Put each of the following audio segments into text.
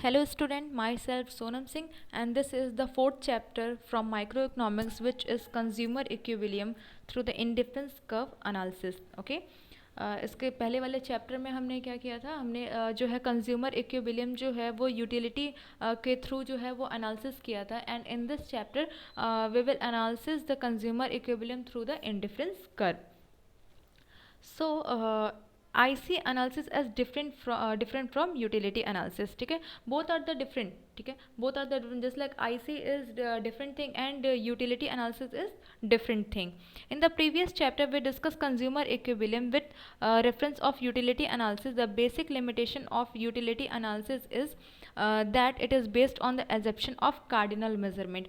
Hello student, myself Sonam Singh and this is the fourth chapter from microeconomics which is consumer equilibrium through the indifference curve analysis. Okay? इसके पहले वाले chapter में हमने क्या किया था, हमने जो है कंज्यूमर इक्विलिब्रियम जो है वो यूटिलिटी के थ्रू जो है वो एनालिसिस किया था and in this chapter we will analysis the consumer equilibrium through the indifference curve. So I see analysis as different from utility analysis. ठीक है, both are the different. ठीक है, both are the different, just like IC is different thing and utility analysis is different thing. In the previous chapter we discussed consumer equilibrium with reference of utility analysis. The basic limitation of utility analysis is that it is based on the assumption of cardinal measurement.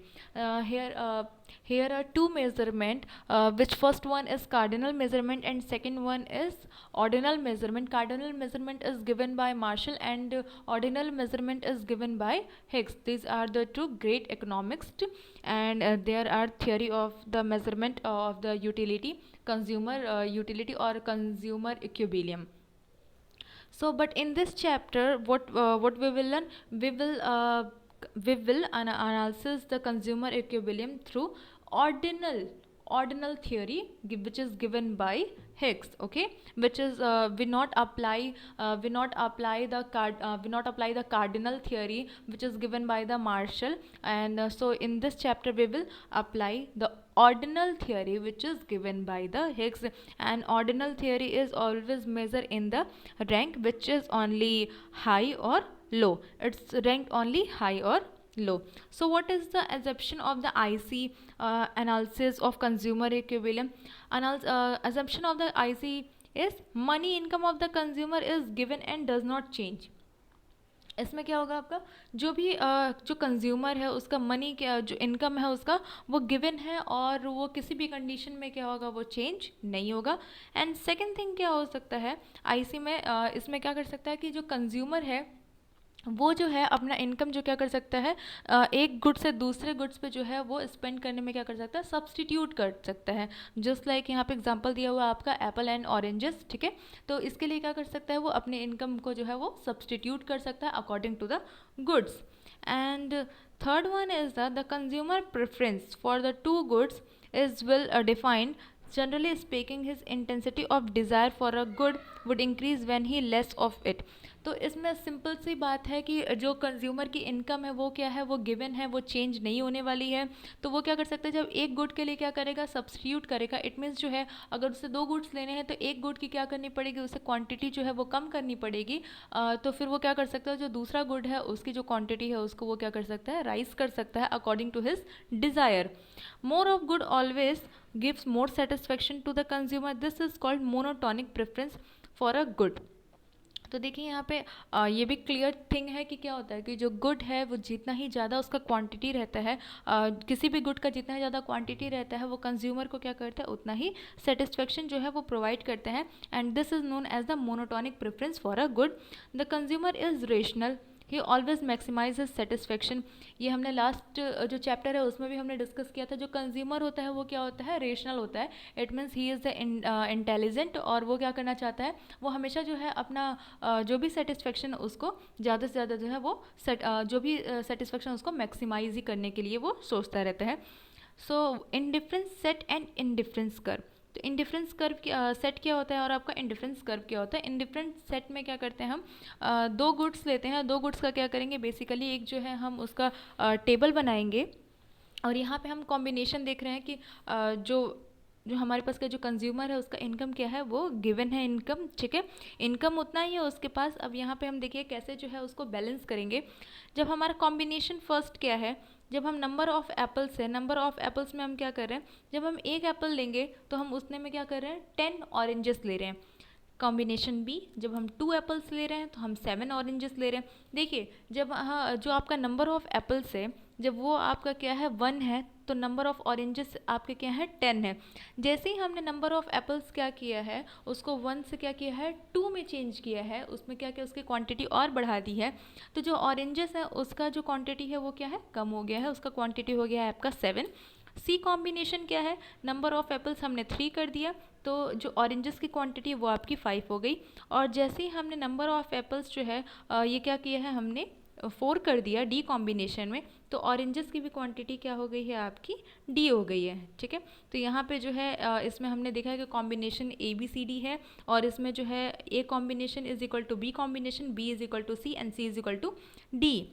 Here are two measurement, which first one is cardinal measurement and second one is ordinal measurement. Cardinal measurement is given by Marshall and ordinal measurement is given by Higgs. These are the two great economists and there are theory of the measurement of the utility, consumer utility or consumer equilibrium. So but in this chapter what we will learn, we will analysis the consumer equilibrium through ordinal theory which is given by Higgs. Okay, which is we not apply the cardinal theory which is given by the Marshall and so in this chapter we will apply the ordinal theory which is given by the Higgs. And ordinal theory is always measured in the rank which is only high or low. It's ranked only high or low. So what is the assumption of the IC analysis of consumer equilibrium? Assumption of the IC is money income of the consumer is given and does not change. इसमें क्या होगा, आपका जो भी जो consumer है उसका money क्या जो इनकम है उसका वो गिवन है और वो किसी भी कंडीशन में क्या होगा, वो चेंज नहीं होगा. एंड सेकंड थिंग क्या हो सकता है आईसी में, इसमें क्या कर सकता है कि जो कंज्यूमर है वो जो है अपना इनकम जो क्या कर सकता है एक गुड से दूसरे गुड्स पे जो है वो स्पेंड करने में क्या कर सकता है, सब्सटीट्यूट कर सकता है. जस्ट लाइक यहाँ पे एग्जांपल दिया हुआ है आपका एप्पल एंड ऑरेंजेस. ठीक है, तो इसके लिए क्या कर सकता है वो अपने इनकम को जो है वो सब्सटीट्यूट कर सकता है according to the goods. And third one is the consumer preference for the two goods is will defined. Generally speaking, his intensity of desire for a good would increase when he less of it. तो इसमें simple सी बात है कि जो consumer की income है वो क्या है, वो गिवन है, वो चेंज नहीं होने वाली है. तो वो क्या कर सकता है, जब एक गुड के लिए क्या करेगा, सब्सटीट्यूट करेगा. इट मीन्स जो है अगर उसे दो गुड्स लेने हैं तो एक गुड की क्या करनी पड़ेगी, उसे क्वांटिटी जो है वो कम करनी पड़ेगी. तो फिर वो क्या कर सकता है, जो दूसरा गुड है उसकी जो क्वांटिटी है उसको वो क्या कर सकता है, राइज कर सकता है according to his desire. More of good always gives more satisfaction to the consumer. This is called monotonic preference for a good. तो देखिए यहाँ पे ये भी क्लियर थिंग है कि क्या होता है कि जो गुड है वो जितना ही ज़्यादा उसका क्वांटिटी रहता है, किसी भी गुड का जितना ही ज़्यादा क्वांटिटी रहता है वो कंज्यूमर को क्या करता है उतना ही सेटिस्फेक्शन जो है वो प्रोवाइड करते हैं. And this is known as the monotonic preference for a good. The consumer is rational, he always maximize his satisfaction. ये हमने लास्ट जो चैप्टर है उसमें भी हमने डिस्कस किया था. जो कंज्यूमर होता है वो क्या होता है, रेशनल होता है. It means he is the intelligent और वो क्या करना चाहता है, वो हमेशा जो है अपना जो भी सेटिस्फेक्शन उसको ज़्यादा से ज़्यादा जो है वो जो भी सेटिस्फेक्शन उसको मैक्सिमाइज ही करने के लिए वो सोचता रहता है. So indifference set and indifference curve. तो इंडिफरेंस कर्व सेट क्या होता है और आपका इंडिफरेंस कर्व क्या होता है. इंडिफरेंस सेट में क्या करते हैं हम, दो गुड्स लेते हैं. दो गुड्स का क्या करेंगे, बेसिकली एक जो है हम उसका टेबल बनाएंगे और यहाँ पे हम कॉम्बिनेशन देख रहे हैं कि जो जो हमारे पास का जो कंज्यूमर है उसका इनकम क्या है, वो गिवन है इनकम. ठीक है, इनकम उतना ही है उसके पास. अब यहाँ पे हम देखिए कैसे जो है उसको बैलेंस करेंगे. जब हमारा कॉम्बिनेशन फर्स्ट क्या है, जब हम नंबर ऑफ़ एप्पल्स है, नंबर ऑफ़ एप्पल्स में हम क्या कर रहे हैं, जब हम एक एप्पल लेंगे तो हम उतने में क्या कर रहे हैं, 10 ऑरेंजेस ले रहे हैं. कॉम्बिनेशन बी, जब हम 2 एप्पल्स ले रहे हैं तो हम 7 ऑरेंजेस ले रहे हैं. देखिए जब जो आपका नंबर ऑफ़ एप्पल्स है जब वो आपका क्या है 1 है तो नंबर ऑफ़ ऑरेंजेस आपके क्या है 10 है. जैसे ही हमने नंबर ऑफ़ एप्पल्स क्या किया है उसको 1 से क्या किया है 2 में चेंज किया है, उसमें क्या किया उसकी क्वांटिटी और बढ़ा दी है. तो जो ऑरेंजेस है उसका जो क्वांटिटी है वो क्या है कम हो गया है, उसका क्वांटिटी हो गया है आपका 7. सी कॉम्बिनेशन क्या है, नंबर ऑफ़ एप्पल्स हमने 3 कर दिया तो जो ऑरेंजेस की क्वांटिटी वो आपकी 5 हो गई. और जैसे ही हमने नंबर ऑफ़ एप्पल्स जो है ये क्या किया है हमने 4 कर दिया डी कॉम्बिनेशन में, तो ऑरेंजेस की भी क्वांटिटी क्या हो गई है आपकी, डी हो गई है, ठीक है। तो यहाँ पे जो है इसमें हमने देखा है कि combination A B C D है, और इसमें जो है A combination is equal to B combination, B is equal to C and C is equal to D.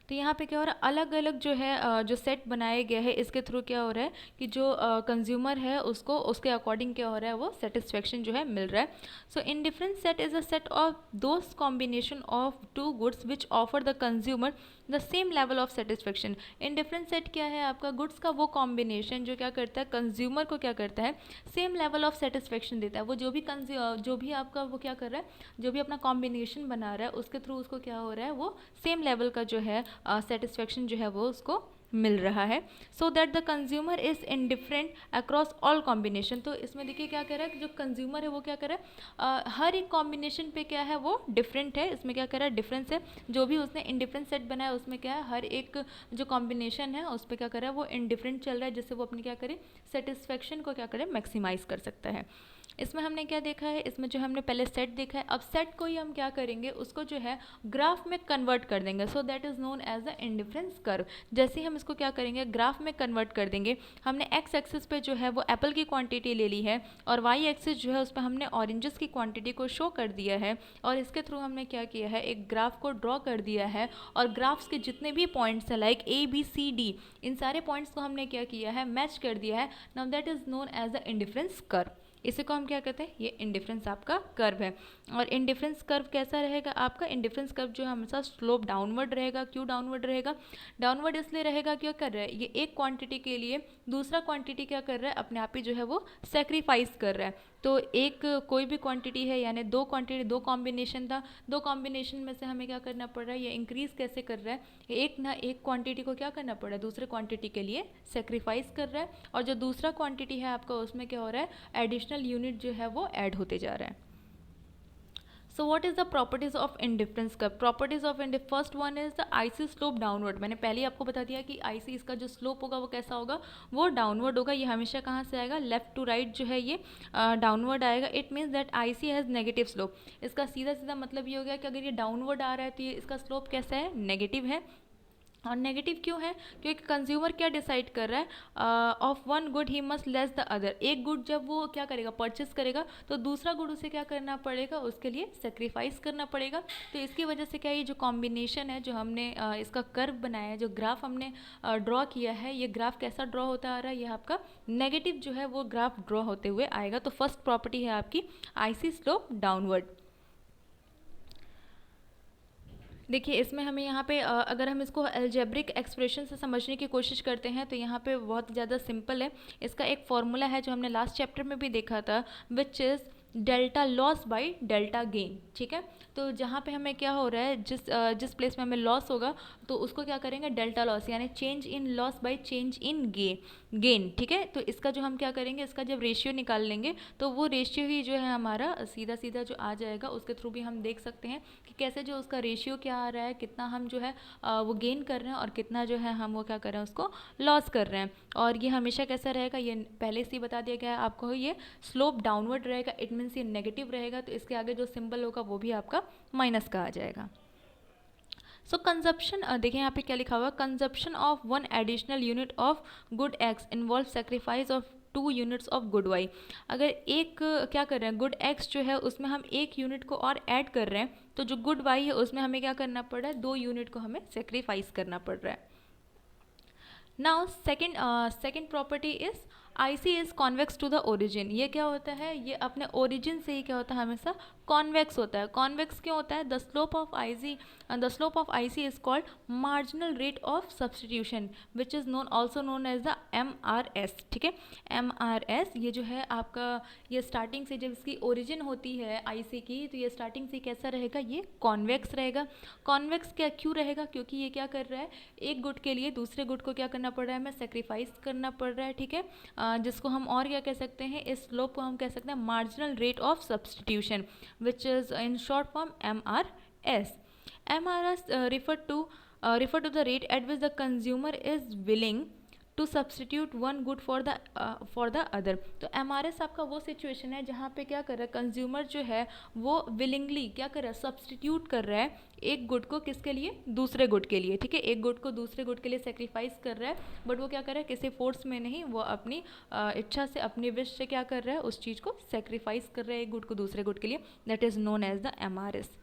तो यहाँ पे क्या हो रहा है, अलग अलग जो है जो सेट बनाया गया है, इसके थ्रू क्या हो रहा है कि जो कंज्यूमर है उसको उसके अकॉर्डिंग क्या हो रहा है, वो सेटिस्फेक्शन जो है मिल रहा है। So indifferent set is a set of those combination of two goods which offer the consumer the same level of satisfaction. Indifferent set क्या है आपका, गुड्स का वो कॉम्बिनेशन जो क्या करता है, कंज्यूमर को क्या करता है, सेम लेवल ऑफ सेटिस्फेक्शन देता है। वो जो भी आपका वो क्या कर रहा है, जो भी अपना कॉम्बिनेशन बना रहा है उसके थ्रू उसको क्या हो रहा है, वो सेम लेवल का जो है सेटिस्फेक्शन जो है वो उसको मिल रहा है। So that the consumer is indifferent across all combination. तो इसमें देखिए क्या कर रहा है कि जो कंज्यूमर है वो क्या कर रहा है, हर एक कॉम्बिनेशन पे क्या है वो डिफरेंट है। इसमें क्या कर रहा है, डिफरेंस है। जो भी उसने इंडिफरेंट सेट बनाया उसमें क्या है, हर एक जो कॉम्बिनेशन है उस पर क्या कर रहा है, वो इंडिफरेंट चल रहा है, जिससे वो अपनी क्या करे, सेटिस्फेक्शन को क्या करे, मैक्सिमाइज कर सकता है। इसमें हमने क्या देखा है, इसमें जो हमने पहले सेट देखा है, अब सेट को ही हम क्या करेंगे, उसको जो है ग्राफ में कन्वर्ट कर देंगे। So that is known as the indifference curve. जैसे ही हम इसको क्या करेंगे, ग्राफ में कन्वर्ट कर देंगे। हमने एक्स एक्सिस पे जो है वो एप्पल की क्वांटिटी ले ली है, और वाई एक्सिस जो है उस पर हमने ऑरेंजेस की क्वांटिटी को शो कर दिया है, और इसके थ्रू हमने क्या किया है, एक ग्राफ को ड्रॉ कर दिया है। और ग्राफ्स के जितने भी पॉइंट्स हैं like A B C D, इन सारे पॉइंट्स को हमने क्या किया है, मैच कर दिया है। Now that is known as the indifference curve. इसे को हम क्या कहते हैं, ये इंडिफरेंस आपका कर्व है। और इंडिफरेंस कर्व कैसा रहेगा आपका, इंडिफरेंस कर्व जो हमेशा स्लोप डाउनवर्ड रहेगा। क्यों डाउनवर्ड रहेगा, डाउनवर्ड इसलिए रहेगा, क्या कर रहा है, ये एक क्वांटिटी के लिए दूसरा क्वांटिटी क्या कर रहा है, अपने आप ही जो है वो सेक्रीफाइस कर रहा है। तो एक कोई भी क्वांटिटी है, यानी दो क्वांटिटी, दो कॉम्बिनेशन था, दो कॉम्बिनेशन में से हमें क्या करना पड़ रहा है, ये इंक्रीज कैसे कर रहा है, एक ना एक क्वांटिटी को क्या करना पड़ रहा है, दूसरे क्वांटिटी के लिए सेक्रीफाइस कर रहा है। और जो दूसरा क्वांटिटी है आपका, उसमें क्या हो रहा है, एडिशनल यूनिट जो है वो ऐड होते जा रहा है। So what is the properties of indifference curve, properties of first one is the IC slope downward. मैंने पहले ही आपको बता दिया कि आईसी इसका जो स्लोप होगा वो कैसा होगा, वो डाउनवर्ड होगा। ये हमेशा कहाँ से आएगा, लेफ्ट टू राइट जो है ये डाउनवर्ड आएगा। It means that IC has negative slope. इसका सीधा सीधा मतलब ये हो गया कि अगर ये डाउनवर्ड आ रहा है तो ये इसका स्लोप कैसा है, नेगेटिव है। और नेगेटिव क्यों है, क्योंकि कंज्यूमर क्या डिसाइड कर रहा है, of one good he must less the other. एक गुड जब वो क्या करेगा, परचेस करेगा, तो दूसरा गुड उसे क्या करना पड़ेगा, उसके लिए सेक्रीफाइस करना पड़ेगा। तो इसकी वजह से क्या, ये जो कॉम्बिनेशन है, जो हमने इसका कर्व बनाया है, जो ग्राफ हमने ड्रॉ किया है, ये ग्राफ कैसा ड्रॉ होता आ रहा है, ये आपका नेगेटिव जो है वो ग्राफ ड्रॉ होते हुए आएगा। तो फर्स्ट प्रॉपर्टी है आपकी आईसी स्लोप डाउनवर्ड। देखिए इसमें हमें यहाँ पे अगर हम इसको एल्जेब्रिक एक्सप्रेशन से समझने की कोशिश करते हैं तो यहाँ पे बहुत ज़्यादा सिंपल है। इसका एक फॉर्मूला है जो हमने लास्ट चैप्टर में भी देखा था, which is delta loss by delta gain. ठीक है, तो जहाँ पे हमें क्या हो रहा है, जिस प्लेस में हमें लॉस होगा तो उसको क्या करेंगे, डेल्टा लॉस, यानी change in loss by change in gain. ठीक है, तो इसका जो हम क्या करेंगे, इसका जब रेशियो निकाल लेंगे तो वो रेशियो ही जो है हमारा सीधा सीधा जो आ जाएगा, उसके थ्रू भी हम देख सकते हैं कि कैसे जो उसका रेशियो क्या आ रहा है, कितना हम जो है वो गेन कर रहे हैं और कितना जो है हम वो क्या कर रहे हैं, उसको लॉस कर रहे हैं। और ये हमेशा कैसा रहेगा, ये पहले से ही बता दिया गया है आपको, ये स्लोप डाउनवर्ड रहेगा। इट मीन्स ये नेगेटिव रहेगा, तो इसके आगे जो सिंबल होगा वो भी आपका माइनस का आ जाएगा। सो कंजप्शन, देखिए यहाँ पे क्या लिखा हुआ है, consumption of one additional unit of good X involve sacrifice of 2 units of good Y. अगर एक क्या कर रहे हैं, गुड एक्स जो है उसमें हम एक यूनिट को और ऐड कर रहे हैं, तो जो गुड वाई है उसमें हमें क्या करना पड़ रहा है, 2 यूनिट को हमें सेक्रीफाइस करना पड़ रहा है। Now second property is IC is convex to the origin. ये क्या होता है, ये अपने ओरिजिन से ही क्या होता है, हमेशा कॉन्वेक्स होता है। कॉन्वेक्स क्यों होता है, the slope of IC is called marginal rate of substitution which is known also known as the MRS। ठीक है, MRS ये जो है आपका, ये स्टार्टिंग से जब इसकी ओरिजिन होती है आईसी की, तो ये स्टार्टिंग से कैसा रहेगा, ये कॉन्वेक्स रहेगा। कॉन्वेक्स क्या क्यों रहेगा, क्योंकि ये क्या कर रहा है, एक गुड के लिए दूसरे गुड को क्या करना पड़ रहा है, हमें सेक्रीफाइस करना पड़ रहा है। ठीक है, जिसको हम और क्या कह सकते हैं, इस स्लोप को हम कह सकते हैं marginal rate of substitution which is in short form MRS। MRS refer to the rate at which the consumer is willing to substitute one good for the other. तो MRS आपका वो सिचुएशन है जहाँ पे क्या कर रहा है, कंज्यूमर जो है वो विलिंगली क्या कर रहा है, सब्सटीट्यूट कर रहा है एक गुड को किसके लिए, दूसरे गुड के लिए, ठीक है, एक गुड को दूसरे गुड के लिए सेक्रीफाइस कर रहा है, बट वो क्या कर रहा है, किसी फोर्स में नहीं, वो अपनी इच्छा से, अपनी विश से क्या कर रहा है, उस चीज़ को सेक्रीफाइस कर रहा है एक गुड को दूसरे गुड के लिए। That is known as the MRS।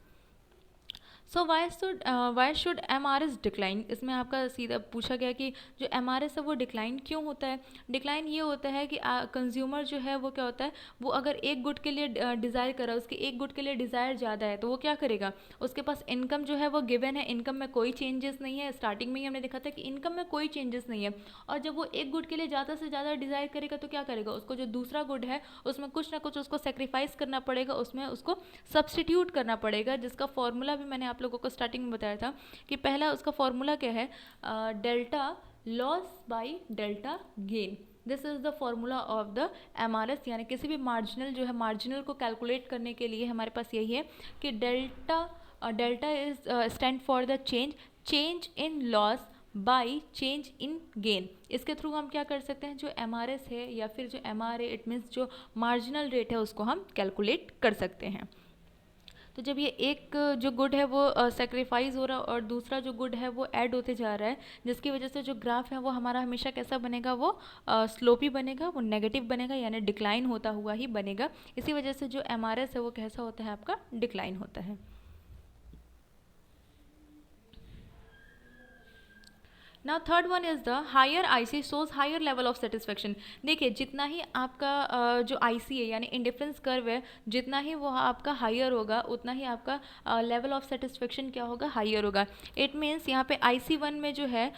So why should MRS decline. इसमें आपका सीधा पूछा गया कि जो MRS है वो डिक्लाइन क्यों होता है। डिक्लाइन ये होता है कि कंज्यूमर जो है वो क्या होता है, वो अगर एक गुड के लिए डिज़ायर कर रहा है, उसके एक गुड के लिए डिज़ायर ज़्यादा है, तो वो क्या करेगा, उसके पास इनकम जो है वो गिवन है, इनकम में कोई चेंजेस नहीं है। स्टार्टिंग में ही हमने देखा था कि इनकम में कोई चेंजेस नहीं है, और जब वो एक गुड के लिए ज़्यादा से ज़्यादा डिज़ायर करेगा तो क्या करेगा, उसको जो दूसरा गुड है उसमें कुछ ना कुछ उसको सेक्रीफाइस करना पड़ेगा, उसमें उसको सब्सटीट्यूट करना पड़ेगा, जिसका फॉर्मूला भी मैंने आप लोगों को स्टार्टिंग में बताया था कि पहला उसका फॉर्मूला क्या है, delta loss by delta gain. This is the formula of the MRS। यानी किसी भी मार्जिनल जो है, मार्जिनल को कैलकुलेट करने के लिए हमारे पास यही है कि delta is stand for the change in loss by change in gain. इसके थ्रू हम क्या कर सकते हैं, जो MRS है या फिर जो MRA, इट मीन्स जो मार्जिनल रेट है, उसको हम कैलकुलेट कर सकते हैं। तो जब ये एक जो गुड है वो सेक्रीफाइस हो रहा है और दूसरा जो गुड है वो ऐड होते जा रहा है, जिसकी वजह से जो ग्राफ है वो हमारा हमेशा कैसा बनेगा, वो स्लोपी बनेगा, वो नेगेटिव बनेगा, यानी डिक्लाइन होता हुआ ही बनेगा। इसी वजह से जो MRS है वो कैसा होता है, आपका डिक्लाइन होता है। Now third one is the higher IC shows higher level of satisfaction. देखिए जितना ही आपका जो IC है यानी इंडिफरेंस कर्व है, जितना ही वो आपका हायर होगा उतना ही आपका लेवल ऑफ सेटिस्फेक्शन क्या होगा, हायर होगा। इट मीन्स यहाँ पे IC1 में जो है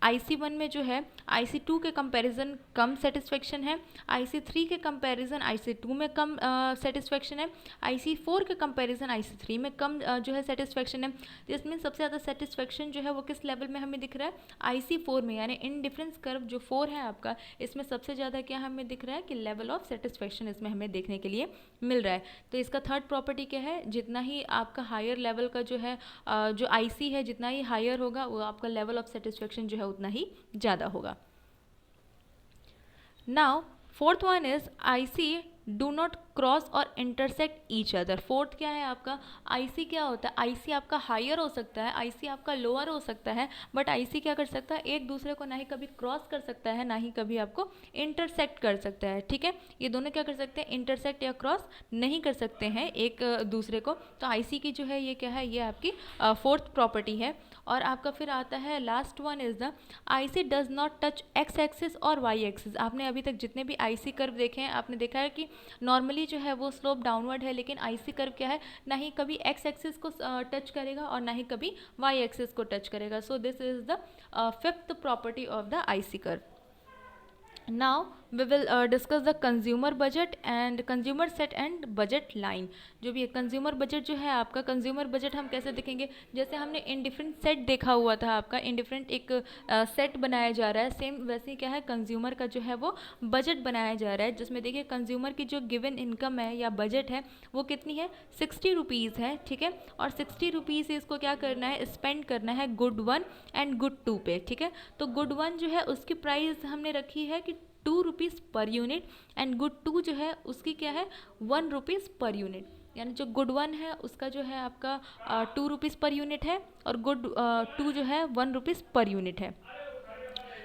IC1 में जो है IC2 के कंपैरिजन कम सेटिस्फेक्शन है, IC3 के कंपैरिजन IC2 में कम सेटिस्फेक्शन है, IC4 के कंपैरिजन IC3 में कम जो है सेटिस्फेक्शन है। तो इसमें सबसे ज़्यादा सेटिस्फेक्शन जो है वो किस लेवल में हमें दिख रहा है, IC4 में, यानी इन डिफरेंस कर्व जो 4 है आपका, इसमें सबसे ज़्यादा क्या हमें दिख रहा है कि लेवल ऑफ सेटिस्फेक्शन इसमें हमें देखने के लिए मिल रहा है। तो इसका थर्ड प्रॉपर्टी क्या है, जितना ही आपका हायर लेवल का जो है जो IC है, जितना ही हायर होगा वो आपका लेवल ऑफ सेटिस्फेक्शन जो है उतना ही ज़्यादा होगा। Now fourth one is IC do not cross और इंटरसेक्ट ईच अदर। फोर्थ क्या है आपका, IC क्या होता है, IC आपका हायर हो सकता है, IC आपका लोअर हो सकता है, बट IC क्या कर सकता है, एक दूसरे को ना ही कभी क्रॉस कर सकता है, ना ही कभी आपको इंटरसेक्ट कर सकता है, ठीक है। ये दोनों क्या कर सकते हैं, इंटरसेक्ट या क्रॉस नहीं कर सकते हैं एक दूसरे को। तो IC की जो है ये क्या है, ये आपकी फोर्थ प्रॉपर्टी है। और आपका फिर आता है last one is the IC does not touch X axis और Y एक्सिस। आपने अभी तक जितने भी IC कर्व देखे हैं, आपने देखा है कि नॉर्मली जो है वो स्लोप डाउनवर्ड है, लेकिन IC कर्व क्या है, ना ही कभी X एक्सिस को टच करेगा और ना ही कभी Y एक्सिस को टच करेगा। So this is the fifth property of the IC curve. Now we will discuss the consumer budget and consumer set and budget line. जो भी है कंज्यूमर बजट जो है आपका, कंज्यूमर बजट हम कैसे देखेंगे, जैसे हमने इंडिफरेंट सेट देखा हुआ था आपका, इंडिफरेंट एक सेट बनाया जा रहा है, सेम वैसे ही क्या है कंज्यूमर का जो है वो बजट बनाया जा रहा है, जिसमें देखिए कंज्यूमर की जो गिवन इनकम है या बजट है वो कितनी है, 60 रुपीज़ है, ठीक है। और 60 रुपीज़ से इसको क्या करना है, स्पेंड करना है गुड 1 एंड गुड 2 पे, ठीक है। तो गुड 1 जो है उसकी प्राइस हमने रखी है कि 2 rupees per unit, and good 2 जो है उसकी क्या है 1 रुपीज़ पर यूनिट। यानी जो गुड 1 है उसका जो है आपका 2 रुपीज़ पर यूनिट है, और गुड 2 जो है 1 रुपीज़ पर यूनिट है।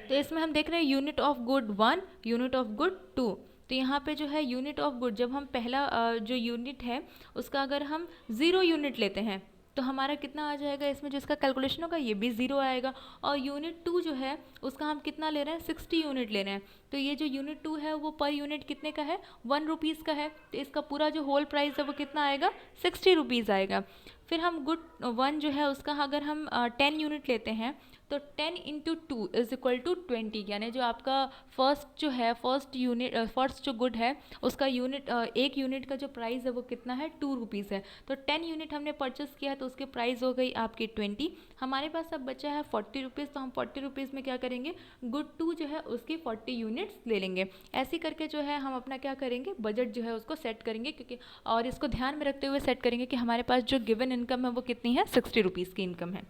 तो इसमें हम देख रहे हैं unit of good 1, unit of good 2। तो यहाँ पे जो है यूनिट ऑफ गुड, जब हम पहला जो यूनिट है उसका अगर हम 0 यूनिट लेते हैं तो हमारा कितना आ जाएगा, इसमें जिसका कैलकुलेशन होगा ये भी 0 आएगा। और यूनिट 2 जो है उसका हम कितना ले रहे हैं, 60 यूनिट ले रहे हैं। तो ये जो यूनिट 2 है वो पर यूनिट कितने का है, 1 रुपीज़ का है। तो इसका पूरा जो होल प्राइस है वो कितना आएगा, 60 रुपीज़ आएगा। फिर हम गुड 1 जो है उसका अगर हम 10 यूनिट लेते हैं तो 10 इंटू 2 इज इक्वल टू 20, यानी जो आपका फर्स्ट जो है फर्स्ट जो गुड है उसका यूनिट एक यूनिट का जो प्राइस है वो कितना है, 2 रुपीज़ है। तो 10 यूनिट हमने परचेस किया है तो उसकी प्राइस हो गई आपकी 20। हमारे पास अब बचा है 40 रुपीज़, तो हम 40 रुपीज़ में क्या करेंगे, गुड 2 जो है उसकी 40 यूनिट्स ले लेंगे। ऐसे करके जो है हम अपना क्या करेंगे, बजट जो है उसको सेट करेंगे, क्योंकि और इसको ध्यान में रखते हुए सेट करेंगे कि हमारे पास जो गिवन इनकम है वो कितनी है, 60 रुपीज़ की इनकम है।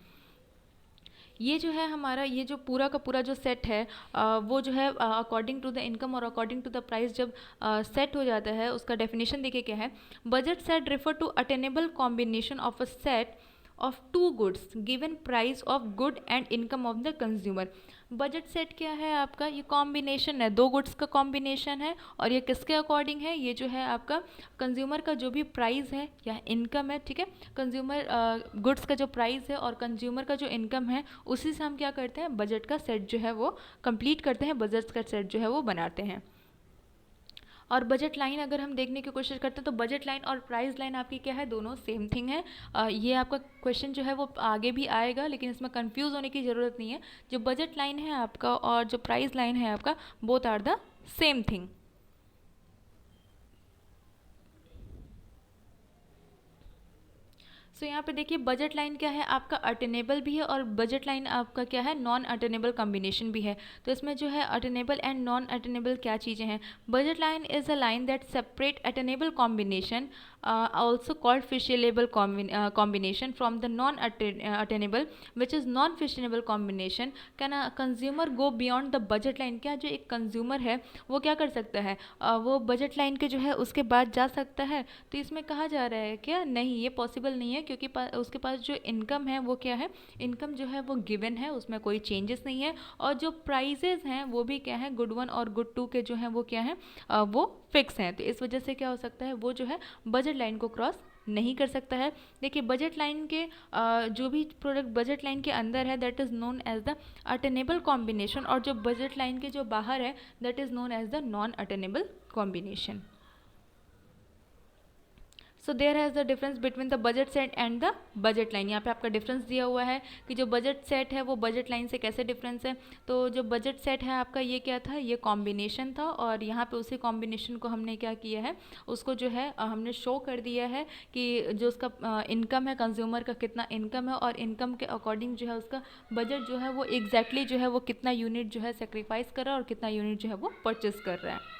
ये जो है हमारा, ये जो पूरा का पूरा जो सेट है वो जो है अकॉर्डिंग टू द इनकम और अकॉर्डिंग टू द प्राइस जब सेट हो जाता है, उसका डेफिनेशन देखिए क्या है। Budget set refer to attainable combination of a set of two goods given price of good and income of the consumer. Budget set क्या है आपका, ये कॉम्बिनेशन है, दो गुड्स का कॉम्बिनेशन है, और ये किसके अकॉर्डिंग है, ये जो है आपका कंज्यूमर का जो भी प्राइस है या इनकम है, ठीक है, कंज्यूमर गुड्स का जो प्राइस है और कंज्यूमर का जो इनकम है, उसी से हम क्या करते हैं, बजट का सेट जो है वो कंप्लीट करते हैं, बजट का सेट जो है वो बनाते हैं। और बजट लाइन अगर हम देखने की कोशिश करते हैं तो बजट लाइन और प्राइस लाइन आपकी क्या है, दोनों सेम थिंग है। ये आपका क्वेश्चन जो है वो आगे भी आएगा, लेकिन इसमें कंफ्यूज होने की ज़रूरत नहीं है। जो बजट लाइन है आपका और जो प्राइस लाइन है आपका, both are the same thing. So यहाँ पे देखिए बजट लाइन क्या है आपका, अटेनेबल भी है, और बजट लाइन आपका क्या है, नॉन अटेनेबल कॉम्बिनेशन भी है। तो इसमें जो है अटेनेबल एंड नॉन अटेनेबल क्या चीज़ें हैं। Budget line is a line that separate attainable combination also called fissionable combination from the non-attainable which is non-fissionable combination। can a consumer go beyond the budget line, क्या जो एक consumer है वो क्या कर सकता है, वो बजट लाइन के जो है उसके बाद जा सकता है। तो इसमें कहा जा रहा है क्या, नहीं ये पॉसिबल नहीं है, क्योंकि उसके पास जो इनकम है वो क्या है, इनकम जो है वो गिवन है, उसमें कोई चेंजेस नहीं है, और जो प्राइजेज हैं वो भी क्या है, गुड वन और गुड टू के जो हैं वो क्या है, वो फिक्स हैं। तो इस वजह से क्या हो सकता है, वो जो है बजट लाइन को क्रॉस नहीं कर सकता है। देखिए बजट लाइन के जो भी प्रोडक्ट बजट लाइन के अंदर है that is known as the attainable combination, और जो बजट लाइन के जो बाहर है that is known as the non attainable combination. So there has the difference between the budget set and the budget line. यहाँ पे आपका डिफरेंस दिया हुआ है कि जो बजट सेट है वो बजट लाइन से कैसे डिफरेंस है। तो जो बजट सेट है आपका ये क्या था, ये कॉम्बिनेशन था, और यहाँ पे उसी कॉम्बिनेशन को हमने क्या किया है, उसको जो है हमने शो कर दिया है कि जो उसका इनकम है, कंज्यूमर का कितना इनकम है, और इनकम के अकॉर्डिंग जो है उसका बजट जो है वो एग्जैक्टली जो है वो कितना यूनिट जो है सेक्रीफाइस कर रहा है और कितना यूनिट जो है वो परचेस कर रहा है।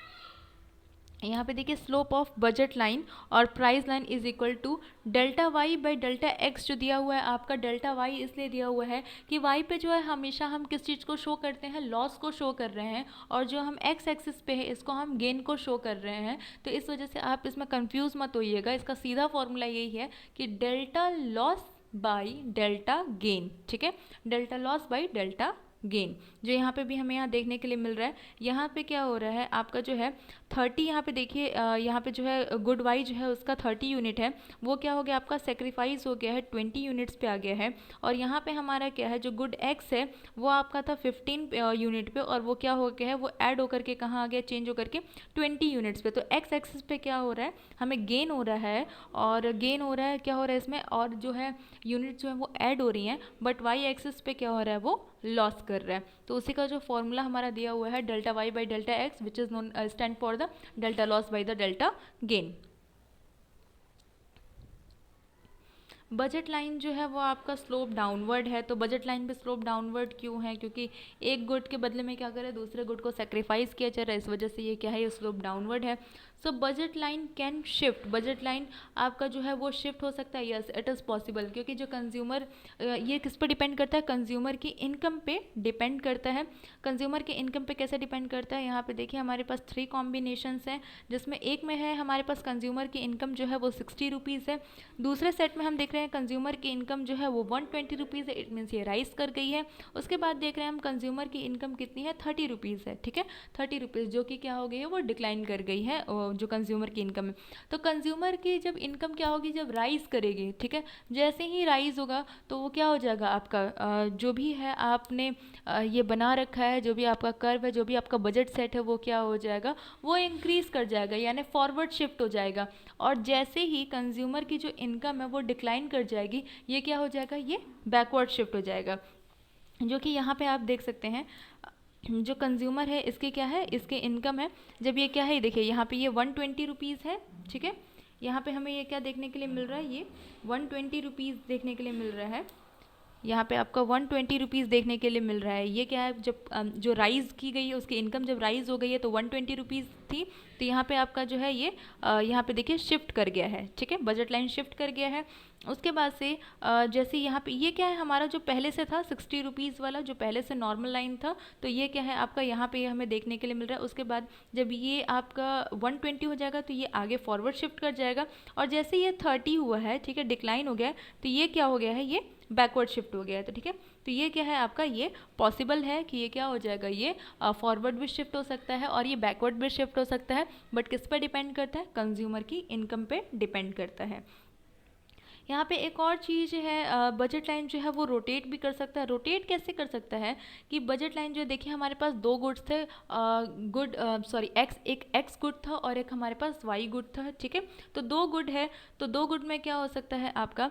यहाँ पे देखिए स्लोप ऑफ बजट लाइन और price line is equal to delta Y by delta X. जो दिया हुआ है आपका डेल्टा वाई इसलिए दिया हुआ है कि वाई पे जो है हमेशा हम किस चीज़ को शो करते हैं, लॉस को शो कर रहे हैं, और जो हम एक्स एक्सिस पे है इसको हम गेन को शो कर रहे हैं। तो इस वजह से आप इसमें कंफ्यूज मत होइएगा, इसका सीधा फॉर्मूला यही है कि delta loss by delta gain, ठीक है, delta loss by delta gain. जो यहाँ पे भी हमें यहाँ देखने के लिए मिल रहा है, यहाँ पे क्या हो रहा है आपका जो है 30, यहाँ पे देखिए यहाँ पे जो है गुड वाई जो है उसका 30 यूनिट है, वो क्या हो गया आपका सेक्रीफाइस हो गया है 20 यूनिट्स पे आ गया है। और यहाँ पे हमारा क्या है, जो गुड एक्स है वो आपका था 15 यूनिट पे, और वो क्या हो गया है, वो ऐड होकर के कहाँ आ गया, चेंज होकर के 20 यूनिट्स पे। तो एक्स एक्सिस पे क्या हो रहा है, हमें गेन हो रहा है, और गेन हो रहा है, क्या हो रहा है इसमें, और जो है यूनिट जो है वो ऐड हो रही हैं, बट वाई एक्सिस पे क्या हो रहा है, वो लॉस कर रहा है। तो उसी का जो फॉर्मूला हमारा दिया हुआ है delta Y by delta X which is known stand for the delta loss by the delta gain. Budget line जो है वो आपका स्लोप डाउनवर्ड है। तो बजट लाइन पे स्लोप डाउनवर्ड क्यों है, क्योंकि एक गुड के बदले में क्या करे, दूसरे गुड को सेक्रीफाइस किया जा रहा है, इस वजह से ये क्या है, ये स्लोप डाउनवर्ड है। So budget line can shift, budget line आपका जो है वो शिफ्ट हो सकता है, यस इट इज़ पॉसिबल, क्योंकि जो कंज्यूमर, ये किस पर डिपेंड करता है, कंज्यूमर की इनकम पे डिपेंड करता है। कंज्यूमर के इनकम पे कैसे डिपेंड करता है, यहाँ पे देखिए हमारे पास 3 कॉम्बिनेशंस हैं, जिसमें एक में है हमारे पास कंज्यूमर की इनकम जो है वो 60 रुपीज़ है, दूसरे सेट में हम देख रहे हैं कंज्यूमर की इनकम जो है वो 120 रुपीज़ है, इट मीन्स ये राइज कर गई है। उसके बाद देख रहे हैं हम कंज्यूमर की इनकम कितनी है, 30 रुपीज़ है, ठीक है, 30 रुपीज़, जो कि क्या हो गई है, वो डिक्लाइन कर गई है जो कंज्यूमर की इनकम है। तो कंज्यूमर की जब इनकम क्या होगी, जब राइज करेगी, ठीक है, जैसे ही राइज होगा तो वो क्या हो जाएगा आपका जो भी है आपने ये बना रखा है, जो भी आपका कर्व है, जो भी आपका बजट सेट है, वो क्या हो जाएगा, वो इंक्रीज कर जाएगा, यानी फॉरवर्ड शिफ्ट हो जाएगा। और जैसे ही कंज्यूमर की जो इनकम है वो डिक्लाइन कर जाएगी, ये क्या हो जाएगा, ये बैकवर्ड शिफ्ट हो जाएगा। जो कि यहाँ पे आप देख सकते हैं जो कंज्यूमर है इसके क्या है, इसके इनकम है, जब ये क्या है, देखिए यहाँ पे ये 120 रुपीज़ है, ठीक है, यहाँ पे हमें ये क्या देखने के लिए मिल रहा है, ये 120 रुपीज़ देखने के लिए मिल रहा है, यहाँ पे आपका 120 रुपीज़ देखने के लिए मिल रहा है। ये क्या है, जब जो राइज़ की गई है उसकी इनकम जब राइज़ हो गई है तो 120 रुपीज़ थी, तो यहाँ पे आपका जो है ये यहाँ पे देखिए शिफ्ट कर गया है, ठीक है, बजट लाइन शिफ्ट कर गया है। उसके बाद से जैसे यहाँ पे ये क्या है, हमारा जो पहले से था 60 रुपीज़ वाला, जो पहले से नॉर्मल लाइन था, तो ये क्या है आपका यहाँ पे हमें देखने के लिए मिल रहा है। उसके बाद जब ये आपका 120 हो जाएगा तो ये आगे फॉरवर्ड शिफ्ट कर जाएगा, और जैसे ये 30 हुआ है, ठीक है, डिक्लाइन हो गया है, तो ये क्या हो गया है, ये बैकवर्ड शिफ्ट हो गया है। तो ठीक है, तो ये क्या है आपका, ये पॉसिबल है कि ये क्या हो जाएगा, ये फॉरवर्ड भी शिफ्ट हो सकता है और ये बैकवर्ड भी शिफ्ट हो सकता है, बट किस पर डिपेंड करता है, कंज्यूमर की इनकम पे डिपेंड करता है। यहाँ पे एक और चीज़ है, बजट लाइन जो है वो रोटेट भी कर सकता है। रोटेट कैसे कर सकता है कि बजट लाइन जो है, देखिए हमारे पास दो गुड्स थे, एक एक्स गुड था और एक हमारे पास वाई गुड था, ठीक है। तो दो गुड है, तो दो गुड में क्या हो सकता है आपका,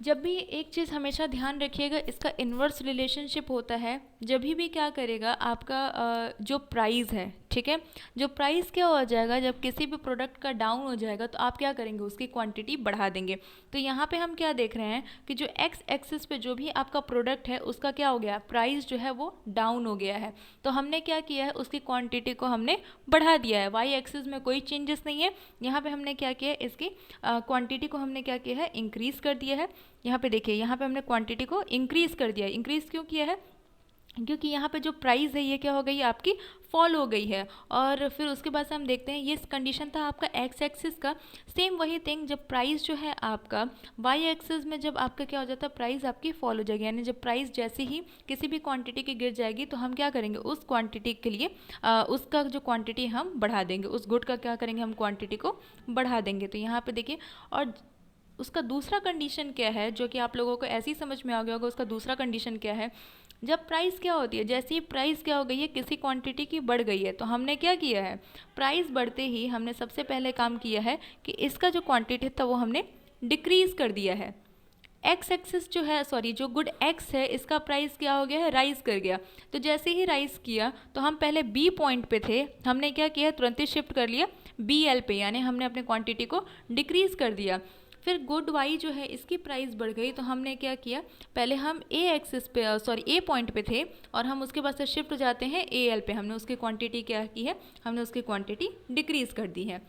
जब भी एक चीज़ हमेशा ध्यान रखिएगा, इसका इन्वर्स रिलेशनशिप होता है जब भी क्या करेगा आपका जो प्राइस है, ठीक है, जो प्राइस क्या हो जाएगा, जब किसी भी प्रोडक्ट का डाउन हो जाएगा तो आप क्या करेंगे, उसकी क्वांटिटी बढ़ा देंगे। तो यहाँ पे हम क्या देख रहे हैं कि जो एक्स एक्सिस पे जो भी आपका प्रोडक्ट है उसका क्या हो गया, प्राइस जो है वो डाउन हो गया है, तो हमने क्या किया है, उसकी क्वांटिटी को हमने बढ़ा दिया है। वाई एक्सिस में कोई चेंजेस नहीं है, यहाँ पे हमने क्या किया है, इसकी क्वांटिटी को हमने क्या किया है, इंक्रीज़ कर दिया है। यहाँ पे देखिए, यहाँ पे हमने क्वांटिटी को इंक्रीज़ कर दिया है। इंक्रीज़ क्यों किया है, क्योंकि यहाँ पे जो प्राइस है ये क्या हो गई आपकी, फॉल हो गई है। और फिर उसके बाद से हम देखते हैं, ये कंडीशन था आपका एक्स एक्सिस का। सेम वही थिंग, जब प्राइस जो है आपका वाई एक्सिस में जब आपका क्या हो जाता है, प्राइस आपकी फॉल हो जाएगी, यानी जब प्राइस जैसे ही किसी भी क्वांटिटी की गिर जाएगी तो हम क्या करेंगे, उस क्वांटिटी के लिए उसका जो क्वांटिटी हम बढ़ा देंगे, उस गुड का क्या करेंगे, हम क्वांटिटी को बढ़ा देंगे। तो यहाँ पे देखिए, और उसका दूसरा कंडीशन क्या है, जो कि आप लोगों को ऐसे ही समझ में आ गया होगा, उसका दूसरा कंडीशन क्या है, जब प्राइस क्या होती है, जैसे ही प्राइस क्या हो गई है, किसी क्वांटिटी की बढ़ गई है, तो हमने क्या किया है, प्राइस बढ़ते ही हमने सबसे पहले काम किया है कि इसका जो क्वांटिटी था वो हमने डिक्रीज़ कर दिया है। एक्स एक्सिस जो है, सॉरी, जो गुड एक्स है, इसका प्राइस क्या हो गया है, राइज कर गया। तो जैसे ही राइज किया तो हम पहले बी पॉइंट पे थे, हमने क्या किया, तुरंत ही शिफ्ट कर लिया बी एल पे, यानी हमने अपने क्वांटिटी को डिक्रीज़ कर दिया। फिर गुड वाई जो है, इसकी प्राइस बढ़ गई, तो हमने क्या किया, पहले हम ए एक्सिस पे, ए पॉइंट पे थे, और हम उसके बाद से शिफ्ट हो जाते हैं ए एल पे। हमने उसकी क्वांटिटी क्या की है, हमने उसकी क्वांटिटी डिक्रीज़ कर दी है।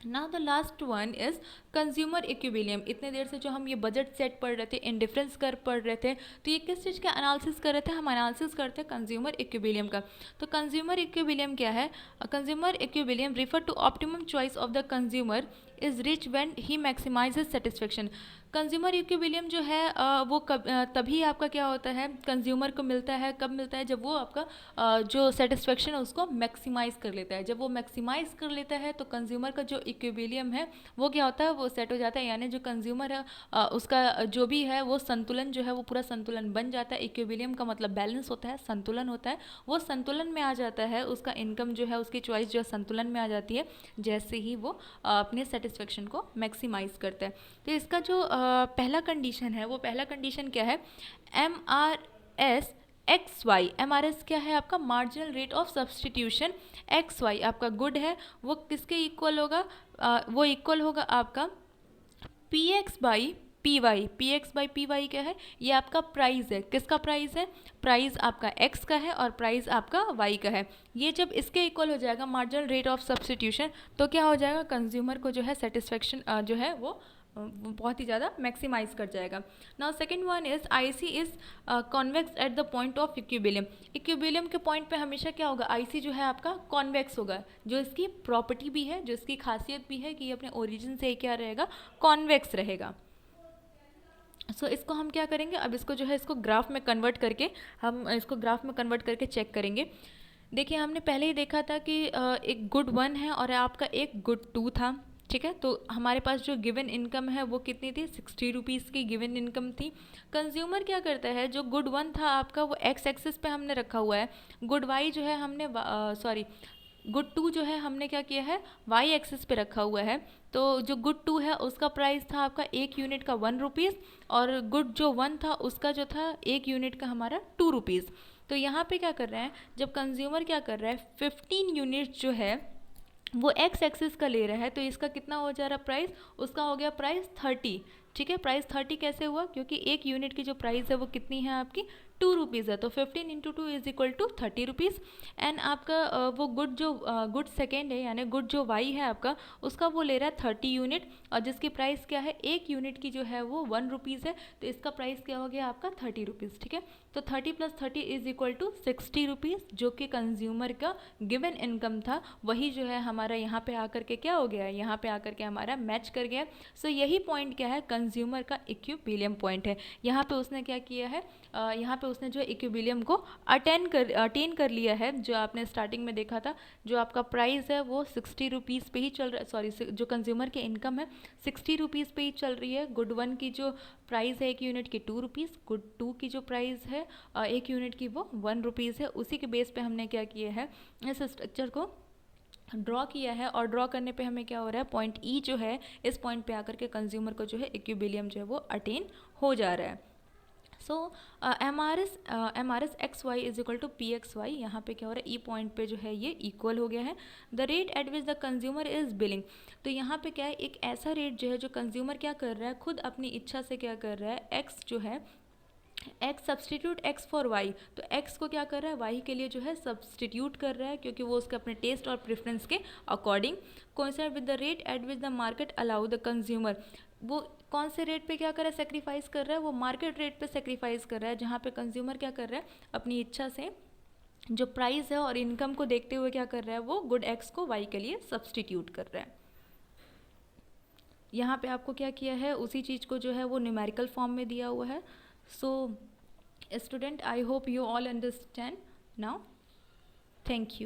Now the last one is consumer equilibrium. इतने देर से जो हम ये बजट सेट पढ़ रहे थे, इंडिफरेंस कर पढ़ रहे थे, तो ये किस चीज़ का एनालिसिस कर रहे थे, हम एनालिसिस करते हैं कंज्यूमर इक्विलिब्रियम का। तो कंज्यूमर इक्विलिब्रियम क्या है, consumer equilibrium refer to optimum choice of the consumer is reach when he maximizes satisfaction. Consumer equilibrium जो है वो तभी आपका क्या होता है, कंज्यूमर को मिलता है, कब मिलता है, जब वो आपका जो सेटिस्फेक्शन है उसको मैक्सिमाइज़ कर लेता है। जब वो मैक्सिमाइज़ कर लेता है तो कंज्यूमर का जो इक्विलिब्रियम है वो क्या होता है, वो सेट हो जाता है, यानी जो कंज्यूमर है उसका जो भी है वो संतुलन जो है वो पूरा संतुलन बन जाता है। इक्विलिब्रियम का मतलब बैलेंस होता है, संतुलन होता है, वो संतुलन में आ जाता है, उसका इनकम जो है, उसकी चॉइस जो है संतुलन में आ जाती है, जैसे ही वो अपने सेटिस्फेक्शन को मैक्सिमाइज़ करता है। तो इसका जो पहला कंडीशन है, वो पहला कंडीशन क्या है, M R S X Y. M R S क्या है आपका, marginal rate of substitution. X Y आपका गुड है, वो किसके इक्वल होगा, वो इक्वल होगा आपका P X by P Y. P X by P Y क्या है, ये आपका प्राइस है। किसका प्राइस है, प्राइस आपका एक्स का है और प्राइस आपका वाई का है। ये जब इसके इक्वल हो जाएगा मार्जिनल रेट ऑफ सब्सटीट्यूशन, तो क्या हो जाएगा, कंज्यूमर को जो है सेटिस्फेक्शन जो है वो बहुत ही ज़्यादा मैक्सिमाइज कर जाएगा। Now second one is IC is convex at the point of equilibrium. Equilibrium के पॉइंट पे हमेशा क्या होगा, आईसी जो है आपका कॉन्वेक्स होगा, जो इसकी प्रॉपर्टी भी है, जो इसकी खासियत भी है कि ये अपने ओरिजिन से क्या रहेगा, कॉन्वेक्स रहेगा। सो इसको हम क्या करेंगे, अब इसको जो है इसको ग्राफ में कन्वर्ट करके, हम इसको ग्राफ में कन्वर्ट करके चेक करेंगे। देखिए हमने पहले ही देखा था कि एक गुड 1 है और आपका एक गुड 2 था, ठीक है। तो हमारे पास जो गिवन इनकम है वो कितनी थी, 60 रुपीज़ की गिवन इनकम थी। कंज्यूमर क्या करता है, जो गुड 1 था आपका वो एक्स एक्सिस पे हमने रखा हुआ है, गुड वाई जो है हमने गुड 2 जो है हमने क्या किया है, वाई एक्सिस पे रखा हुआ है। तो जो गुड 2 है उसका प्राइस था आपका एक यूनिट का 1 रुपीज़, और गुड जो 1 था उसका जो था एक यूनिट का हमारा 2 रुपीज़। तो यहाँ पे क्या कर रहे हैं, जब कंज्यूमर क्या कर रहा है, 15 यूनिट जो है वो एक्स एक्सिस का ले रहा है, तो इसका कितना हो जा रहा प्राइस, उसका हो गया प्राइस 30, ठीक है। प्राइस 30 कैसे हुआ, क्योंकि एक यूनिट की जो प्राइस है वो कितनी है आपकी टू रुपीज़ है, तो 15 into two is equal to 30 rupees. And आपका वो गुड जो गुड सेकेंड है यानी गुड जो वाई है आपका, उसका वो ले रहा है 30 यूनिट, और जिसकी प्राइस क्या है, एक यूनिट की जो है वो 1 रुपीज़ है, तो इसका प्राइस क्या हो गया आपका 30 रुपीज़। ठीक है, तो 30 plus 30 is equal to 60 rupees, जो कि कंज्यूमर का गिवन इनकम था, वही जो है हमारा यहाँ पे आकर के क्या हो गया, यहाँ पे आकर के हमारा मैच कर गया। सो यही पॉइंट क्या है, कंज्यूमर का इक्विलिब्रियम पॉइंट है। यहाँ पे उसने क्या किया है, यहाँ पे उसने जो इक्विलिब्रियम को अटेन कर लिया है। जो आपने स्टार्टिंग में देखा था, जो आपका प्राइस है वो 60 रुपीज़ पे ही चल रहा है, सॉरी जो कंज्यूमर की इनकम है 60 रुपीज़ पे ही चल रही है। गुड वन की जो प्राइस है एक यूनिट की 2 रुपीज़, गुड टू की जो प्राइस है एक यूनिट की वो 1 रुपीज़ है। उसी के बेस पे हमने क्या किया है, इस स्ट्रक्चर को ड्रॉ किया है, और ड्रॉ करने पे हमें क्या हो रहा है, पॉइंट ई जो है, इस पॉइंट पे आकर के कंज्यूमर को जो है इक्विलिब्रियम जो है वो अटेन हो जा रहा है। So M R S X Y is equal to P X Y, यहाँ पे क्या हो रहा है, ई पॉइंट पे जो है ये इक्वल हो गया है। The rate at which the consumer is billing, तो यहाँ पे क्या है, एक ऐसा रेट जो है जो कंज्यूमर क्या कर रहा है, खुद अपनी इच्छा से क्या कर रहा है, एक्स जो है, X substitute X for Y, तो एक्स को क्या कर रहा है, वाई के लिए जो है सब्सटीट्यूट कर रहा है, क्योंकि वो उसके अपने टेस्ट और प्रेफरेंस के according coincide with the rate at which the market allow the consumer, वो कौन से रेट पे क्या कर रहा है, सेक्रीफाइस कर रहा है, वो मार्केट रेट पे सेक्रीफाइस कर रहा है, जहाँ पे कंज्यूमर क्या कर रहा है, अपनी इच्छा से जो प्राइस है और इनकम को देखते हुए क्या कर रहा है, वो गुड एक्स को वाई के लिए सब्सटीट्यूट कर रहा है। यहाँ पे आपको क्या किया है, उसी चीज़ को जो है वो न्यूमेरिकल फॉर्म में दिया हुआ है। सो student, I hope you all understand now. Thank you.